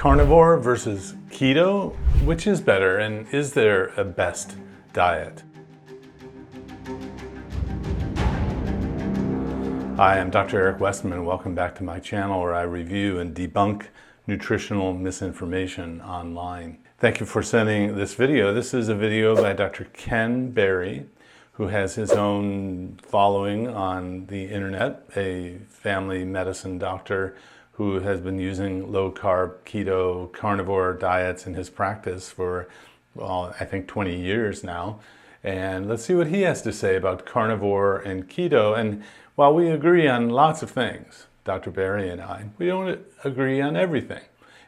Carnivore versus keto, which is better, and is there a best diet? Hi, I'm Dr. Eric Westman, and welcome back to my channel where I review and debunk nutritional misinformation online. Thank you for sending this video. This is a video by Dr. Ken Berry, who has his own following on the internet, a family medicine doctor who has been using low-carb, keto, carnivore diets in his practice for, well, I think 20 years now. And let's see what he has to say about carnivore and keto. And while we agree on lots of things, Dr. Berry and I, we don't agree on everything.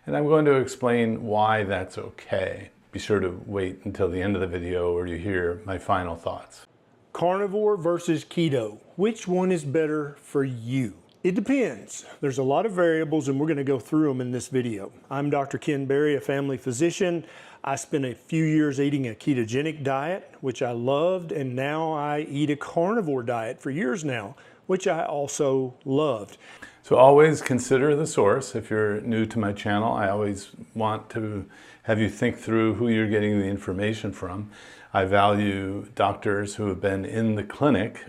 And I'm going to explain why that's okay. Be sure to wait until the end of the video where you hear my final thoughts. Carnivore versus keto. Which one is better for you? It depends. There's a lot of variables and we're going to go through them in this video. I'm Dr. Ken Berry, a family physician. I spent a few years eating a ketogenic diet, which I loved, and now I eat a carnivore diet for years now, which I also loved. So always consider the source. If you're new to my channel, I always want to have you think through who you're getting the information from. I value doctors who have been in the clinic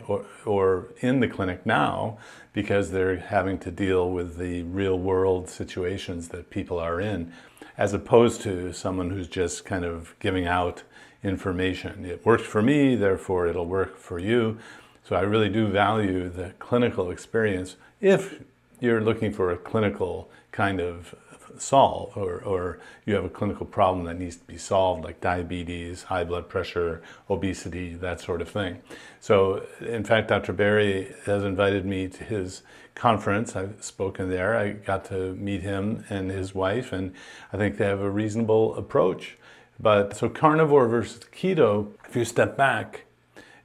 or in the clinic now because they're having to deal with the real world situations that people are in, as opposed to someone who's just kind of giving out information. It worked for me, therefore it'll work for you. So I really do value the clinical experience if you're looking for a clinical kind of solve, or you have a clinical problem that needs to be solved, like diabetes, high blood pressure, obesity, that sort of thing. So in fact, Dr. Berry has invited me to his conference. I've spoken there. I got to meet him and his wife, and I think they have a reasonable approach. But so carnivore versus keto, if you step back,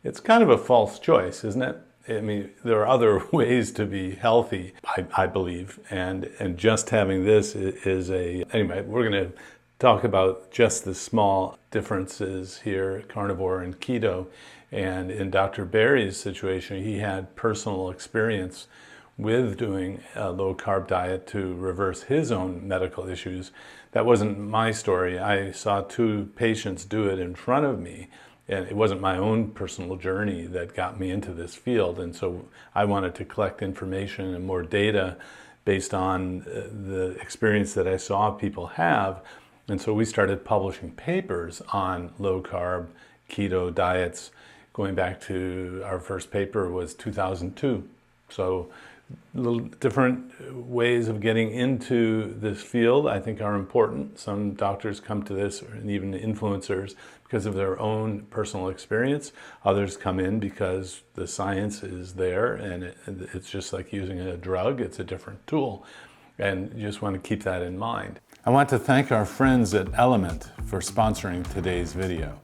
it's kind of a false choice, isn't it? I mean, there are other ways to be healthy, I believe, and just having this is a... Anyway, we're going to talk about just the small differences here, carnivore and keto. And in Dr. Berry's situation, he had personal experience with doing a low-carb diet to reverse his own medical issues. That wasn't my story. I saw two patients do it in front of me. And it wasn't my own personal journey that got me into this field. And so I wanted to collect information and more data based on the experience that I saw people have. And so we started publishing papers on low-carb, keto diets. Going back to our first paper was 2002. So little different ways of getting into this field I think are important. Some doctors come to this, and even influencers, because of their own personal experience. Others come in because the science is there, and it's just like using a drug. It's a different tool, and you just want to keep that in mind. I want to thank our friends at Element for sponsoring today's video.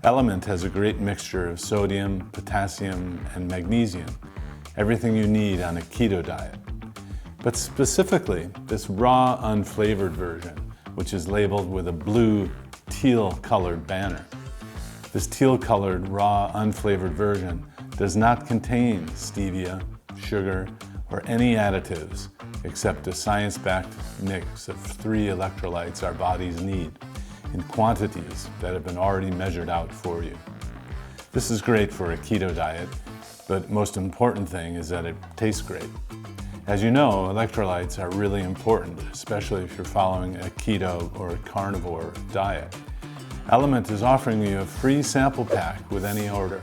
Element has a great mixture of sodium, potassium, and magnesium, everything you need on a keto diet. But specifically, this raw, unflavored version, which is labeled with a blue, teal-colored banner. This teal-colored, raw, unflavored version does not contain stevia, sugar, or any additives except a science-backed mix of 3 electrolytes our bodies need in quantities that have been already measured out for you. This is great for a keto diet, but most important thing is that it tastes great. As you know, electrolytes are really important, especially if you're following a keto or a carnivore diet. Element is offering you a free sample pack with any order.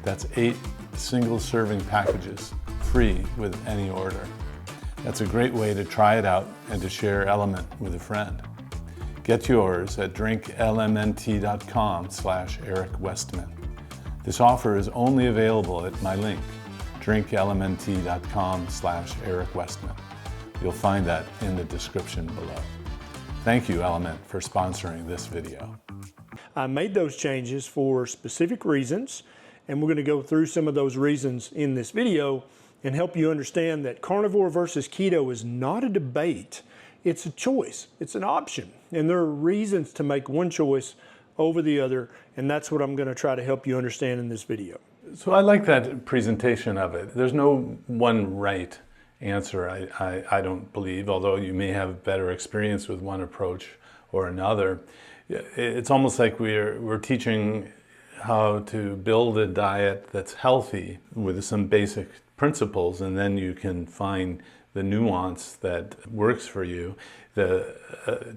That's 8 single-serving packages, free with any order. That's a great way to try it out and to share Element with a friend. Get yours at drinklmnt.com/Eric Westman. This offer is only available at my link, drinklmnt.com/Eric Westman. You'll find that in the description below. Thank you, Element, for sponsoring this video. I made those changes for specific reasons, and we're going to go through some of those reasons in this video and help you understand that carnivore versus keto is not a debate. It's a choice. It's an option. And there are reasons to make one choice over the other, and that's what I'm going to try to help you understand in this video. So I like that presentation of it. There's no one right answer, I don't believe, although you may have better experience with one approach or another. It's almost like we're teaching how to build a diet that's healthy with some basic principles, and then you can find the nuance that works for you.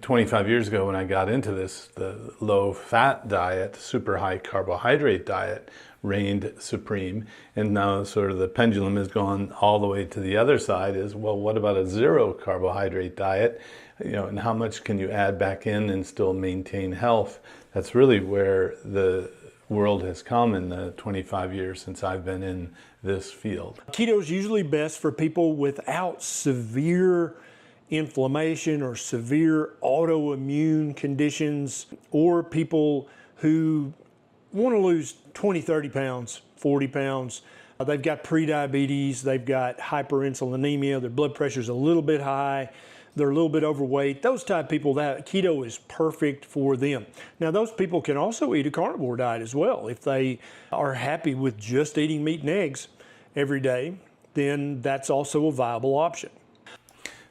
25 years ago when I got into this, the low-fat diet, super high carbohydrate diet reigned supreme, and now sort of the pendulum has gone all the way to the other side is, well, what about a zero carbohydrate diet? And how much can you add back in and still maintain health? That's really where the world has come in the 25 years since I've been in this field. Keto is usually best for people without severe inflammation or severe autoimmune conditions, or people who want to lose 20, 30 pounds, 40 pounds. They've got prediabetes, they've got hyperinsulinemia, their blood pressure's a little bit high, they're a little bit overweight. Those type of people, that keto is perfect for them. Now, those people can also eat a carnivore diet as well. If they are happy with just eating meat and eggs every day, then that's also a viable option.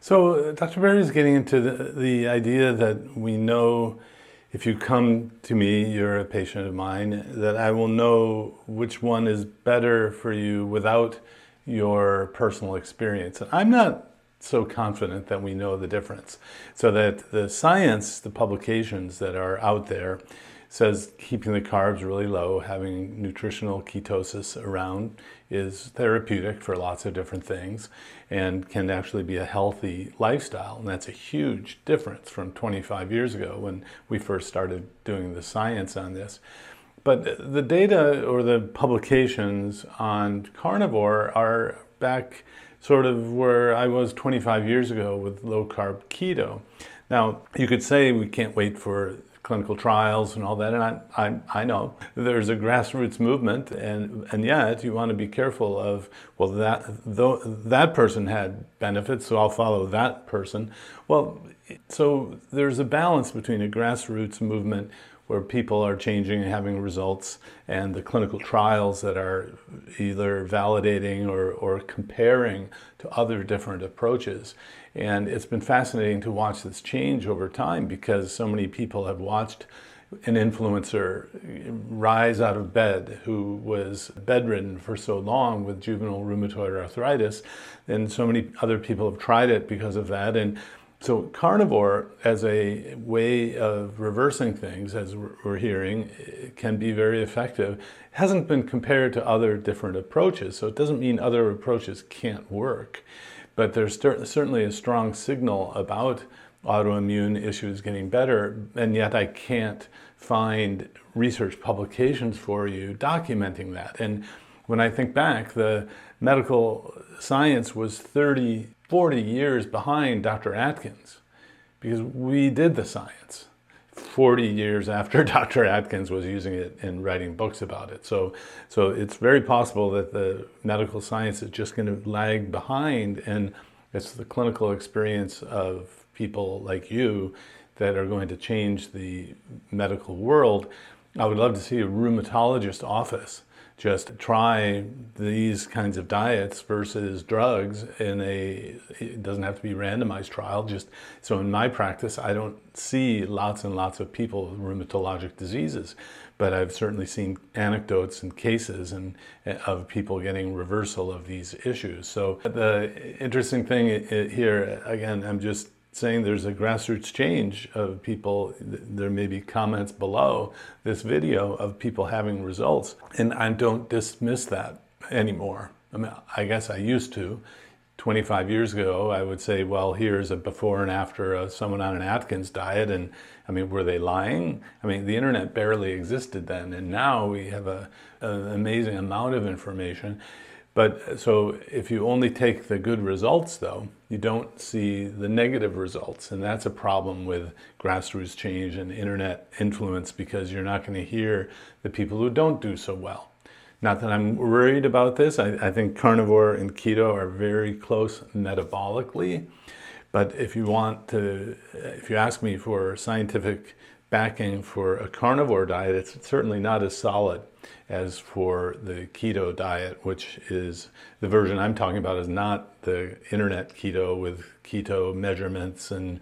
So Dr. Berry is getting into the idea that we know, if you come to me, you're a patient of mine, that I will know which one is better for you without your personal experience. And I'm not so confident that we know the difference. So that the science, the publications that are out there, says keeping the carbs really low, having nutritional ketosis around is therapeutic for lots of different things and can actually be a healthy lifestyle. And that's a huge difference from 25 years ago when we first started doing the science on this. But the data or the publications on carnivore are back sort of where I was 25 years ago with low-carb keto. Now, you could say we can't wait for clinical trials and all that, and I know there's a grassroots movement, and yet you want to be careful of, well, that person had benefits, so I'll follow that person. Well, so there's a balance between a grassroots movement where people are changing and having results, and the clinical trials that are either validating or comparing to other different approaches. And it's been fascinating to watch this change over time because so many people have watched an influencer rise out of bed who was bedridden for so long with juvenile rheumatoid arthritis, and so many other people have tried it because of that. And so carnivore, as a way of reversing things, as we're hearing, can be very effective. It hasn't been compared to other different approaches, so it doesn't mean other approaches can't work. But there's certainly a strong signal about autoimmune issues getting better, and yet I can't find research publications for you documenting that. And when I think back, the medical science was 30, 40 years behind Dr. Atkins because we did the science 40 years after Dr. Atkins was using it and writing books about it. So it's very possible that the medical science is just going to lag behind, and it's the clinical experience of people like you that are going to change the medical world. I would love to see a rheumatologist office just try these kinds of diets versus drugs it doesn't have to be a randomized trial. So in my practice, I don't see lots and lots of people with rheumatologic diseases, but I've certainly seen anecdotes and cases of people getting reversal of these issues. So the interesting thing here, again, I'm just saying there's a grassroots change of people. There may be comments below this video of people having results, and I don't dismiss that anymore. I mean, I guess I used to. 25 years ago, I would say, well, here's a before and after of someone on an Atkins diet, and I mean, were they lying? I mean, the internet barely existed then, and now we have an amazing amount of information. But so if you only take the good results, though, you don't see the negative results. And that's a problem with grassroots change and internet influence, because you're not going to hear the people who don't do so well. Not that I'm worried about this. I think carnivore and keto are very close metabolically. But if you ask me for scientific backing for a carnivore diet. It's certainly not as solid as for the keto diet, which is the version I'm talking about, is not the internet keto with keto measurements and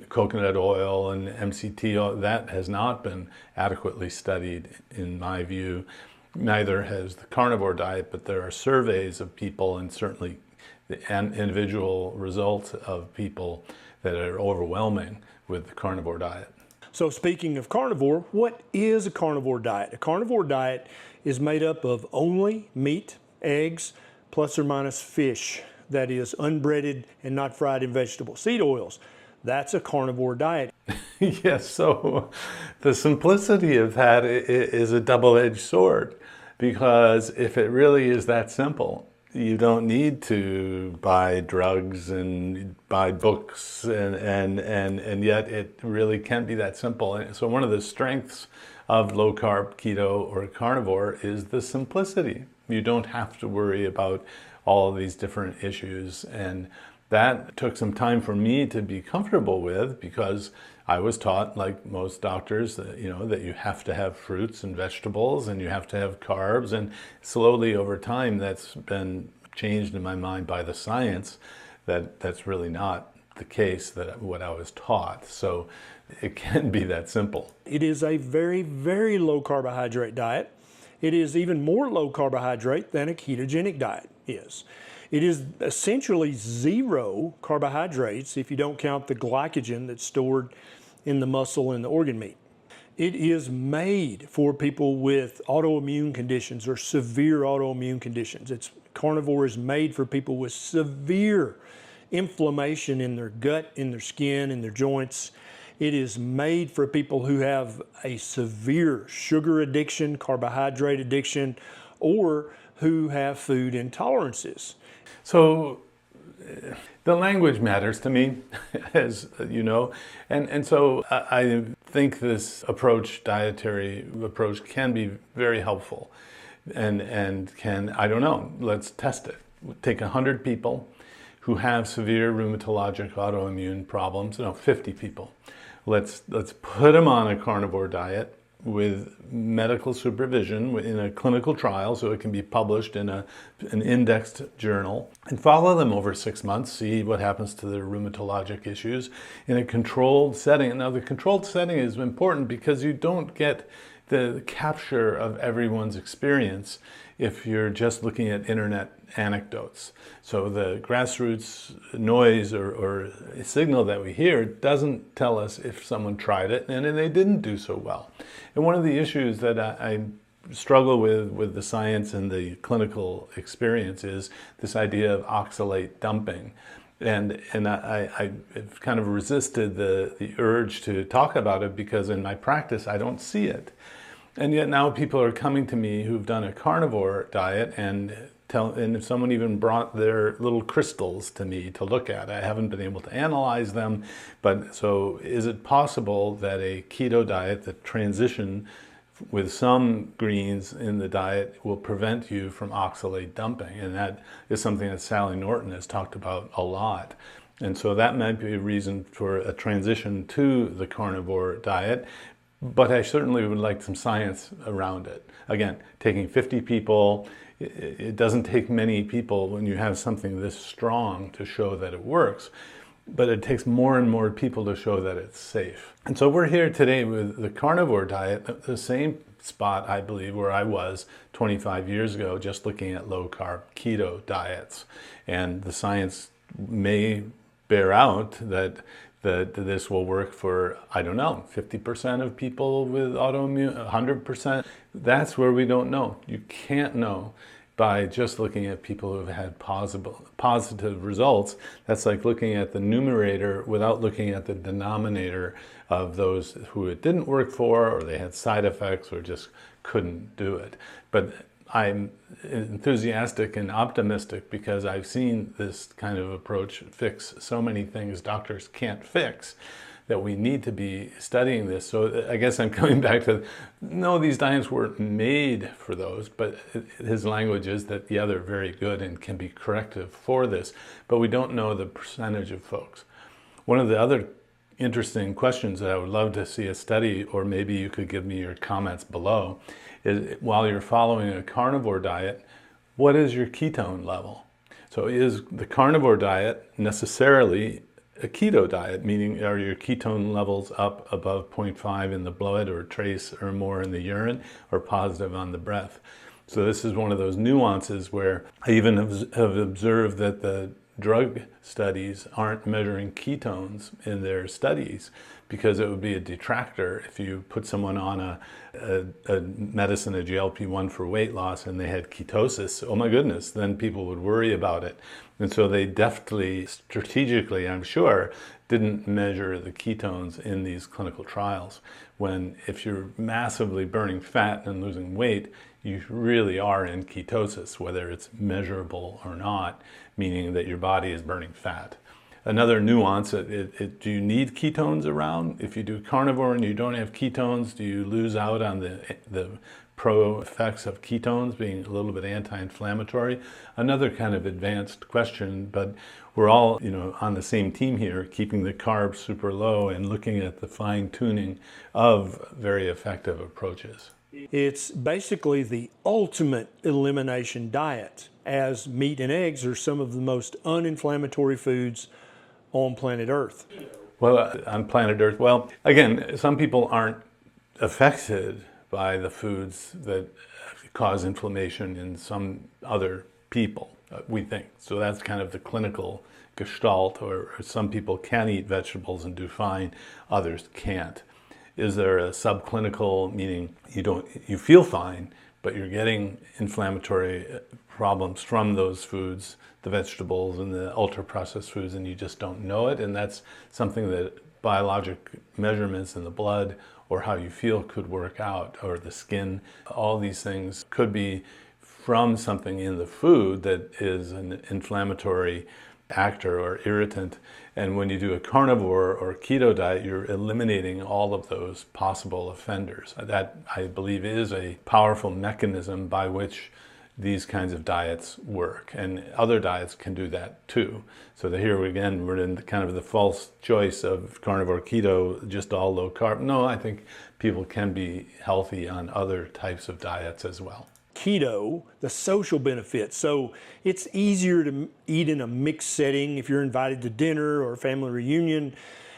coconut oil and MCT oil. That has not been adequately studied in my view. Neither has the carnivore diet, but there are surveys of people and certainly the individual results of people that are overwhelming with the carnivore diet. So speaking of carnivore, what is a carnivore diet? A carnivore diet is made up of only meat, eggs, plus or minus fish, that is unbreaded and not fried in vegetable seed oils. That's a carnivore diet. Yes, so the simplicity of that is a double-edged sword, because if it really is that simple, you don't need to buy drugs and buy books, and yet it really can be that simple. And so one of the strengths of low-carb, keto, or carnivore is the simplicity. You don't have to worry about all of these different issues, and that took some time for me to be comfortable with, because I was taught, like most doctors, that, that you have to have fruits and vegetables and you have to have carbs, and slowly over time that's been changed in my mind by the science that that's really not the case, that what I was taught. So it can be that simple. It is a very, very low carbohydrate diet. It is even more low carbohydrate than a ketogenic diet is. It is essentially zero carbohydrates if you don't count the glycogen that's stored in the muscle and the organ meat. It is made for people with autoimmune conditions or severe autoimmune conditions. Carnivore is made for people with severe inflammation in their gut, in their skin, in their joints. It is made for people who have a severe sugar addiction, carbohydrate addiction, or who have food intolerances. So the language matters to me, as you know, and so I think this dietary approach can be very helpful, and can, I don't know, let's test it. Take 100 people who have severe rheumatologic autoimmune problems, 50 people. Let's put them on a carnivore diet with medical supervision in a clinical trial, so it can be published in an indexed journal, and follow them over 6 months, see what happens to their rheumatologic issues in a controlled setting. Now, the controlled setting is important because you don't get the capture of everyone's experience if you're just looking at internet anecdotes. So the grassroots noise or signal that we hear doesn't tell us if someone tried it and they didn't do so well. And one of the issues that I struggle with the science and the clinical experience is this idea of oxalate dumping. And I've kind of resisted the urge to talk about it, because in my practice I don't see it. And yet now people are coming to me who've done a carnivore diet, and if someone even brought their little crystals to me to look at. I haven't been able to analyze them, but so is it possible that a keto diet, the transition with some greens in the diet, will prevent you from oxalate dumping? And that is something that Sally Norton has talked about a lot. And so that might be a reason for a transition to the carnivore diet. But I certainly would like some science around it. Again, taking 50 people, it doesn't take many people when you have something this strong to show that it works, but it takes more and more people to show that it's safe. And so we're here today with the carnivore diet, the same spot, I believe, where I was 25 years ago, just looking at low-carb keto diets. And the science may bear out that this will work for, I don't know, 50% of people with autoimmune, 100%. That's where we don't know. You can't know by just looking at people who have had positive results. That's like looking at the numerator without looking at the denominator of those who it didn't work for, or they had side effects, or just couldn't do it. But I'm enthusiastic and optimistic because I've seen this kind of approach fix so many things doctors can't fix, that we need to be studying this. So I guess I'm coming back to, no, these diets weren't made for those, but his language is that, yeah, they're very good and can be corrective for this, but we don't know the percentage of folks. One of the other interesting questions that I would love to see a study, or maybe you could give me your comments below, is while you're following a carnivore diet, what is your ketone level? So is the carnivore diet necessarily a keto diet, meaning are your ketone levels up above 0.5 in the blood or trace or more in the urine, or positive on the breath? So this is one of those nuances where I even have observed that the drug studies aren't measuring ketones in their studies, because it would be a detractor if you put someone on a medicine, a GLP-1 for weight loss, and they had ketosis. Oh my goodness, then people would worry about it. And so they deftly, strategically, I'm sure, didn't measure the ketones in these clinical trials. When if you're massively burning fat and losing weight, you really are in ketosis, whether it's measurable or not, meaning that your body is burning fat. Another nuance, do you need ketones around? If you do carnivore and you don't have ketones, do you lose out on the pro effects of ketones being a little bit anti-inflammatory? Another kind of advanced question, but we're all, on the same team here, keeping the carbs super low and looking at the fine tuning of very effective approaches. It's basically the ultimate elimination diet, as meat and eggs are some of the most uninflammatory foods on planet Earth. Well, on planet Earth, well, again, some people aren't affected by the foods that cause inflammation in some other people, we think. So that's kind of the clinical gestalt, or some people can eat vegetables and do fine, others can't. Is there a subclinical, meaning you feel fine, but you're getting inflammatory problems from those foods, the vegetables and the ultra-processed foods, and you just don't know it? And that's something that biologic measurements in the blood or how you feel could work out, or the skin. All these things could be from something in the food that is an inflammatory actor or irritant. And when you do a carnivore or keto diet, you're eliminating all of those possible offenders. That, I believe, is a powerful mechanism by which these kinds of diets work. And other diets can do that too. So here again, we're in kind of the false choice of carnivore, keto, just all low carb. No, I think people can be healthy on other types of diets as well. Keto, the social benefits. So it's easier to eat in a mixed setting if you're invited to dinner or a family reunion.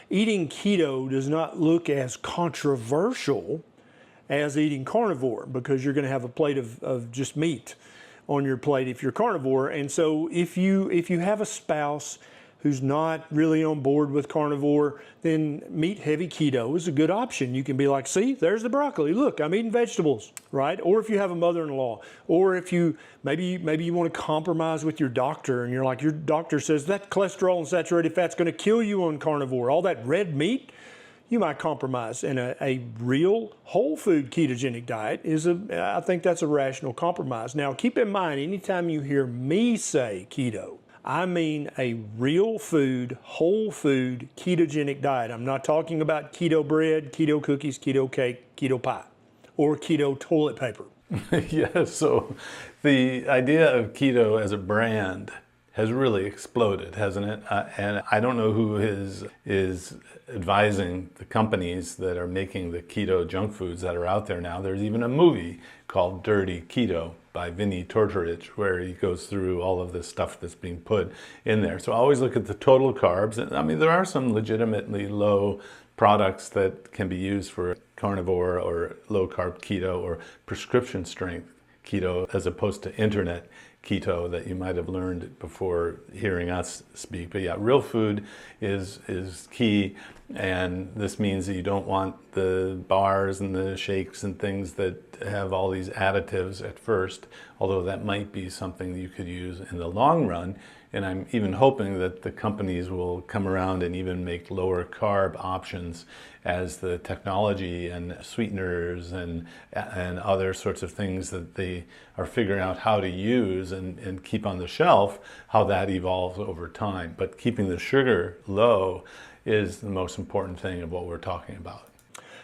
Eating keto does not look as controversial as eating carnivore, because you're going to have a plate of just meat on your plate if you're carnivore. And so if you have a spouse who's not really on board with carnivore, then meat heavy keto is a good option. You can be like, see, there's the broccoli. Look, I'm eating vegetables, right? Or if you have a mother-in-law, or if you maybe you want to compromise with your doctor, and you're like, your doctor says that cholesterol and saturated fat's going to kill you on carnivore, all that red meat, you might compromise. And a real whole food ketogenic diet I think that's a rational compromise. Now, keep in mind, anytime you hear me say keto, I mean a real food, whole food, ketogenic diet. I'm not talking about keto bread, keto cookies, keto cake, keto pie, or keto toilet paper. Yeah, so the idea of keto as a brand has really exploded, hasn't it? And I don't know who is advising the companies that are making the keto junk foods that are out there now. There's even a movie called Dirty Keto by Vinnie Tortorich, where he goes through all of this stuff that's being put in there. So always look at the total carbs. I mean, there are some legitimately low products that can be used for carnivore or low-carb keto or prescription strength keto, as opposed to internet keto that you might have learned before hearing us speak. But yeah, real food is key, and this means that you don't want the bars and the shakes and things that have all these additives at first, although that might be something that you could use in the long run. And I'm even hoping that the companies will come around and even make lower carb options as the technology and sweeteners and other sorts of things that they are figuring out how to use and keep on the shelf, how that evolves over time. But keeping the sugar low is the most important thing of what we're talking about.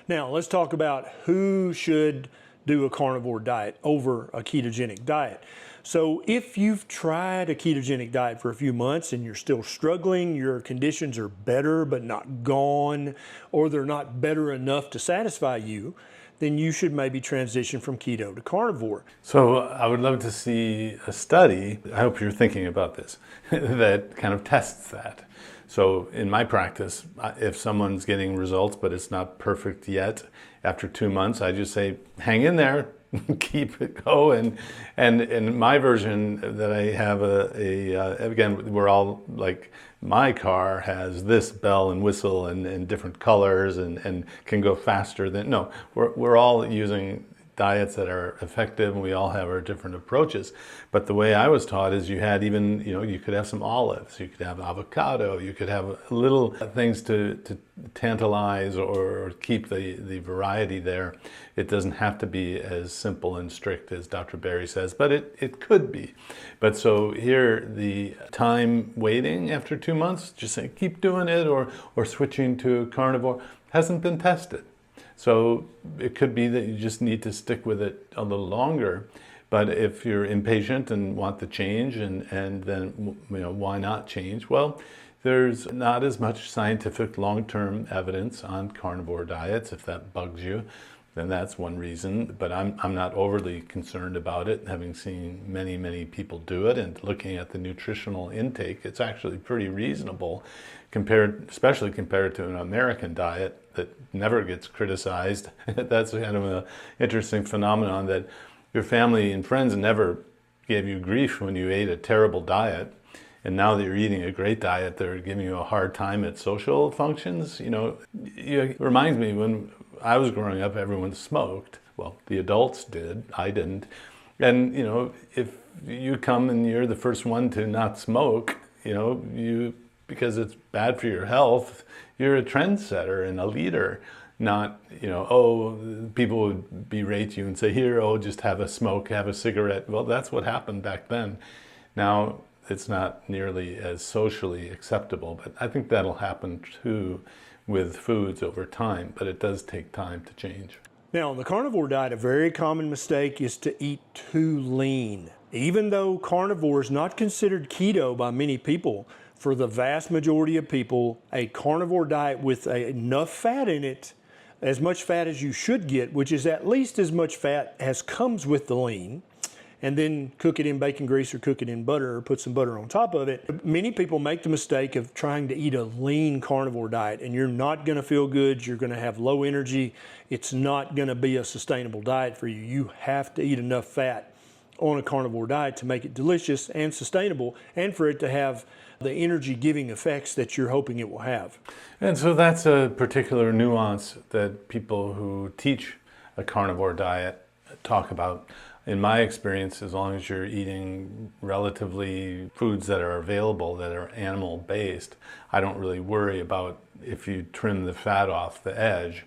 Now, let's talk about who should do a carnivore diet over a ketogenic diet. So if you've tried a ketogenic diet for a few months and you're still struggling, your conditions are better but not gone, or they're not better enough to satisfy you, then you should maybe transition from keto to carnivore. So I would love to see a study, I hope you're thinking about this, that kind of tests that. So in my practice, if someone's getting results but it's not perfect yet, after 2 months, I just say, hang in there, keep it going. And in my version that I have again, we're all like, my car has this bell and whistle and different colors and can go faster than, no, we're all using diets that are effective, and we all have our different approaches. But the way I was taught is you had even, you could have some olives, you could have avocado, you could have little things to tantalize or keep the variety there. It doesn't have to be as simple and strict as Dr. Berry says, but it could be. But so here, the time waiting after 2 months, just saying keep doing it or switching to carnivore hasn't been tested. So it could be that you just need to stick with it a little longer. But if you're impatient and want the change, and then why not change? Well, there's not as much scientific long-term evidence on carnivore diets. If that bugs you, then that's one reason. But I'm not overly concerned about it, having seen many people do it and looking at the nutritional intake. It's actually pretty reasonable, especially compared to an American diet that never gets criticized. That's kind of an interesting phenomenon, that your family and friends never gave you grief when you ate a terrible diet. And now that you're eating a great diet, they're giving you a hard time at social functions. It reminds me, when I was growing up, everyone smoked. Well, the adults did, I didn't. And, if you come and you're the first one to not smoke, because it's bad for your health, you're a trendsetter and a leader, not, people would berate you and say, here, just have a smoke, have a cigarette. Well, that's what happened back then. Now, it's not nearly as socially acceptable, but I think that'll happen too with foods over time, but it does take time to change. Now, on the carnivore diet, a very common mistake is to eat too lean. Even though carnivore is not considered keto by many people, for the vast majority of people, a carnivore diet with enough fat in it, as much fat as you should get, which is at least as much fat as comes with the lean, and then cook it in bacon grease or cook it in butter or put some butter on top of it. Many people make the mistake of trying to eat a lean carnivore diet, and you're not going to feel good. You're going to have low energy. It's not going to be a sustainable diet for you. You have to eat enough fat on a carnivore diet to make it delicious and sustainable, and for it to have the energy-giving effects that you're hoping it will have. And so that's a particular nuance that people who teach a carnivore diet talk about. In my experience, as long as you're eating relatively foods that are available, that are animal-based, I don't really worry about if you trim the fat off the edge.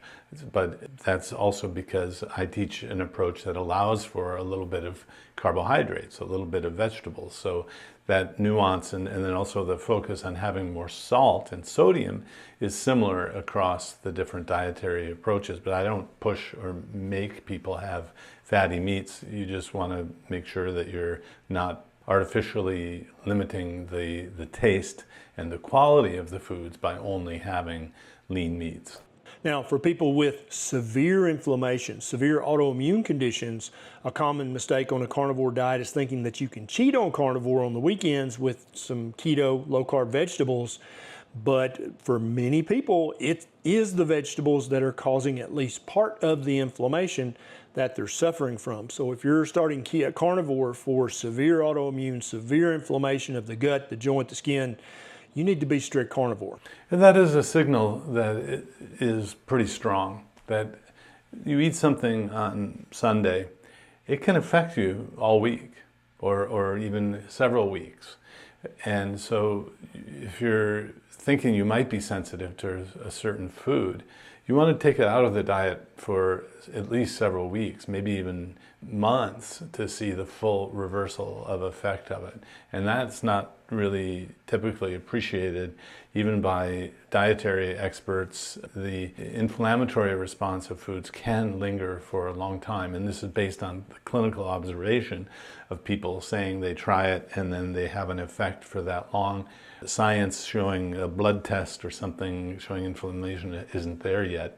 But that's also because I teach an approach that allows for a little bit of carbohydrates, a little bit of vegetables. So that nuance and then also the focus on having more salt and sodium is similar across the different dietary approaches. But I don't push or make people have fatty meats. You just want to make sure that you're not artificially limiting the taste and the quality of the foods by only having lean meats. Now, for people with severe inflammation, severe autoimmune conditions, a common mistake on a carnivore diet is thinking that you can cheat on carnivore on the weekends with some keto, low-carb vegetables. But for many people, it is the vegetables that are causing at least part of the inflammation that they're suffering from. So if you're starting carnivore for severe autoimmune, severe inflammation of the gut, the joint, the skin, you need to be strict carnivore. And that is a signal that it is pretty strong, that you eat something on Sunday, it can affect you all week or even several weeks. And so if you're thinking you might be sensitive to a certain food, you want to take it out of the diet for at least several weeks, maybe even months, to see the full reversal of effect of it. And that's not really typically appreciated even by dietary experts. The inflammatory response of foods can linger for a long time, and this is based on the clinical observation of people saying they try it and then they have an effect for that long. Science showing a blood test or something showing inflammation isn't there yet,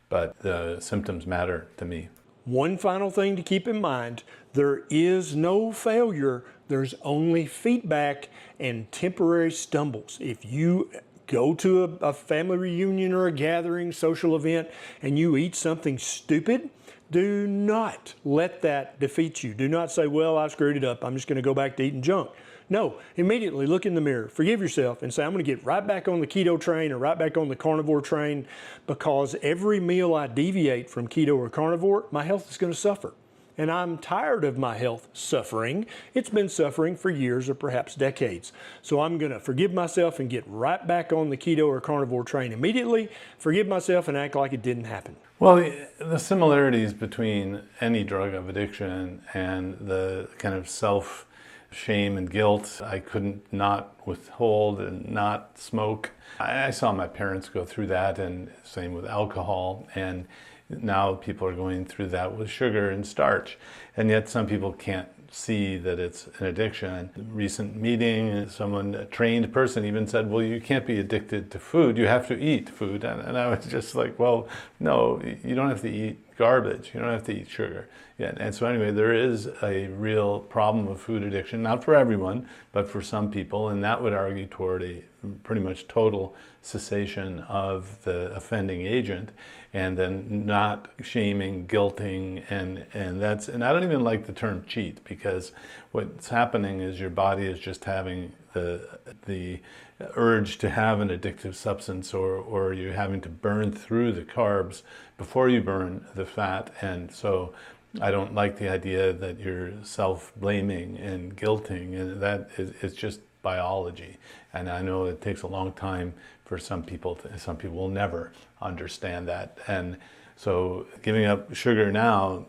but the symptoms matter to me. One final thing to keep in mind, there is no failure, there's only feedback and temporary stumbles. If you go to a family reunion or a gathering, social event, and you eat something stupid, do not let that defeat you. Do not say, well, I screwed it up, I'm just going to go back to eating junk. No, immediately look in the mirror, forgive yourself, and say, I'm going to get right back on the keto train or right back on the carnivore train, because every meal I deviate from keto or carnivore, my health is going to suffer. And I'm tired of my health suffering. It's been suffering for years or perhaps decades. So I'm going to forgive myself and get right back on the keto or carnivore train immediately, forgive myself and act like it didn't happen. Well, the similarities between any drug of addiction and the kind of shame and guilt I couldn't not withhold and not smoke. I saw my parents go through that, and same with alcohol, and now people are going through that with sugar and starch, and yet some people can't see that it's an addiction. Recent meeting, a trained person even said, well, you can't be addicted to food, you have to eat food. And I was just like, well, no, you don't have to eat garbage, you don't have to eat sugar. Yeah, and so anyway, there is a real problem of food addiction, not for everyone, but for some people, and that would argue toward a pretty much total cessation of the offending agent, and then not shaming, guilting, and I don't even like the term cheat, because what's happening is your body is just having the urge to have an addictive substance, or you're having to burn through the carbs before you burn the fat. And so I don't like the idea that you're self-blaming and guilting, and that is just biology. And I know it takes a long time for some people will never understand that. And so giving up sugar now,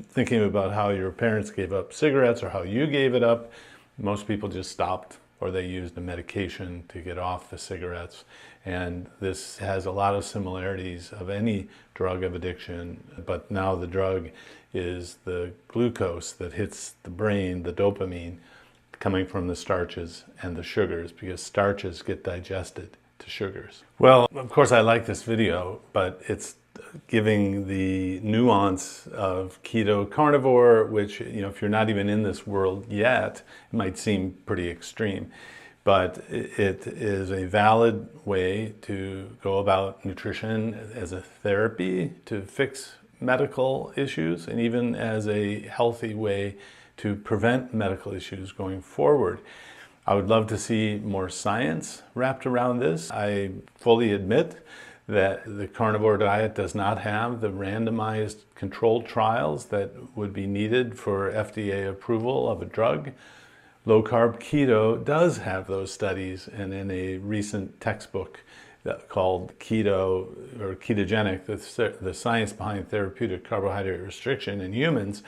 thinking about how your parents gave up cigarettes or how you gave it up, most people just stopped, or they used a medication to get off the cigarettes. And this has a lot of similarities of any drug of addiction, but now the drug is the glucose that hits the brain, the dopamine, coming from the starches and the sugars, because starches get digested to sugars. Well, of course I like this video, but it's giving the nuance of keto carnivore, which, if you're not even in this world yet, it might seem pretty extreme. But it is a valid way to go about nutrition as a therapy to fix medical issues, and even as a healthy way to prevent medical issues going forward. I would love to see more science wrapped around this. I fully admit that the carnivore diet does not have the randomized controlled trials that would be needed for FDA approval of a drug. Low-carb keto does have those studies, and in a recent textbook called Keto or Ketogenic, the science behind therapeutic carbohydrate restriction in humans,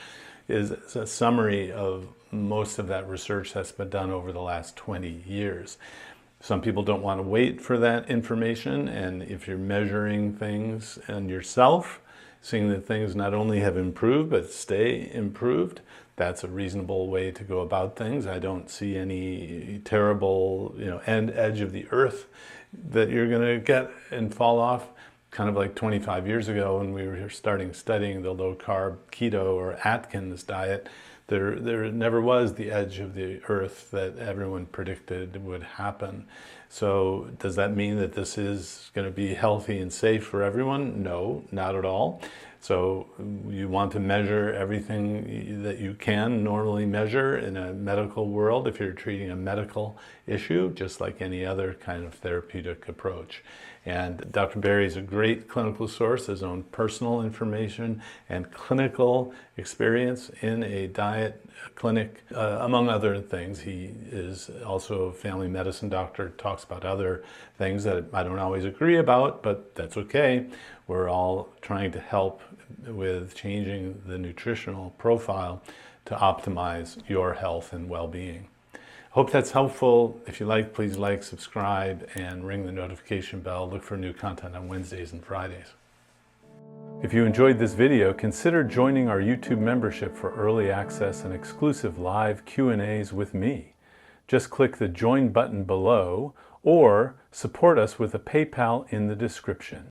is a summary of most of that research that's been done over the last 20 years. Some people don't want to wait for that information, and if you're measuring things on yourself, seeing that things not only have improved but stay improved, that's a reasonable way to go about things. I don't see any terrible, end edge of the earth that you're going to get and fall off. Kind of like 25 years ago when we were studying the low-carb keto or Atkins diet, there never was the edge of the earth that everyone predicted would happen. So does that mean that this is going to be healthy and safe for everyone? No, not at all. So you want to measure everything that you can normally measure in a medical world if you're treating a medical issue, just like any other kind of therapeutic approach. And Dr. Berry is a great clinical source, his own personal information and clinical experience in a diet clinic, among other things. He is also a family medicine doctor, talks about other things that I don't always agree about, but that's okay. We're all trying to help with changing the nutritional profile to optimize your health and well-being. Hope that's helpful. If you like, please like, subscribe, and ring the notification bell. Look for new content on Wednesdays and Fridays. If you enjoyed this video, consider joining our YouTube membership for early access and exclusive live Q&As with me. Just click the join button below or support us with a PayPal in the description.